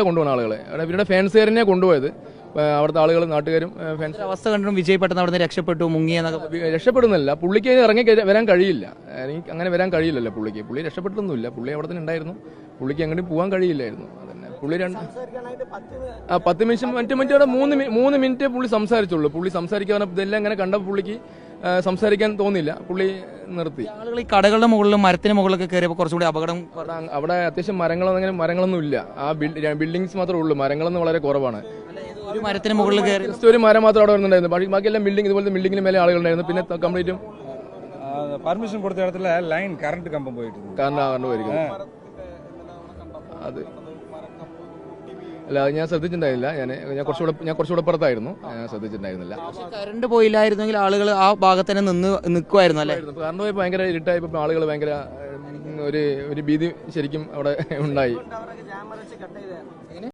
കൊണ്ടുപോകുന്ന ആളുകളെ ഇവരുടെ ഫാൻസുകാരനെ കൊണ്ടുപോയത് അവിടുത്തെ ആളുകൾ നാട്ടുകാരും ഫാൻസ് അവസ്ഥ കണ്ടിട്ടും വിജയ് പെട്ടെന്ന് അവിടെ നിന്ന് രക്ഷപ്പെട്ടു മുങ്ങി എന്നൊക്കെ രക്ഷപ്പെടുന്നില്ല. പുള്ളിക്ക് ഇറങ്ങി വരാൻ കഴിയില്ല. അങ്ങനെ വരാൻ കഴിയില്ലല്ലോ പുള്ളി രക്ഷപ്പെട്ടൊന്നുമില്ല. പുള്ളി അവിടെ തന്നെ ഉണ്ടായിരുന്നു. പുള്ളിക്ക് എങ്ങോട്ടും പോകാൻ കഴിയില്ലായിരുന്നു. അതന്നെ പുള്ളി 10 മിനിറ്റ് 3 മിനിറ്റ് പുള്ളി സംസാരിച്ചുള്ളൂ. പുള്ളി സംസാരിക്കാൻ ഇതെല്ലാം ഇങ്ങനെ കണ്ടപ്പോൾ പുള്ളിക്ക് സംസാരിക്കാൻ തോന്നില്ല. പുള്ളി നിർത്തി. ആളുകൾ ഈ കടകളുടെ മുകളിലും മരത്തിന് മുകളിലൊക്കെ കയറിയപ്പോൾ കുറച്ചുകൂടി അപകടം. അവിടെ അത്യാവശ്യം മരങ്ങളൊന്നും ഇല്ല. ആ ബിൽഡിങ്സ് മാത്രമേ ഉള്ളൂ. മരങ്ങളൊന്നും വളരെ കുറവാണ്. ഒരു മരത്തിന് മുകളിൽ കയറി ജസ്റ്റ് ഒരു മരം മാത്രം അവിടെ വരുന്നുണ്ടായിരുന്നു. ബാക്കിയെല്ലാം ബിൽഡിംഗ് ഇതുപോലത്തെ ബിൽഡിങ്ങിന് മേലെ ആളുകളുണ്ടായിരുന്നു. പിന്നെ കംപ്ലീറ്റും പെർമിഷൻ കൊടുത്ത இடத்துல ലൈൻ കറണ്ട് കമ്പം പോയിട്ട് പോയിരിക്കുന്നു. അത് അല്ല, അത് ഞാൻ ശ്രദ്ധിച്ചിട്ടുണ്ടായിരുന്നില്ല. ഞാൻ കുറച്ചുകൂടെ പുറത്തായിരുന്നു. ഞാൻ ശ്രദ്ധിച്ചിട്ടുണ്ടായിരുന്നില്ല. കറണ്ട് പോയില്ലായിരുന്നെങ്കിൽ ആളുകൾ ആ ഭാഗത്ത് തന്നെ നിൽക്കുമായിരുന്നു അല്ലേ? കറണ്ട് പോയി ഭയങ്കര ഇരുട്ടായപ്പോൾ ആളുകൾ ഭയങ്കര ഒരു ഭീതി ശരിക്കും അവിടെ ഉണ്ടായി.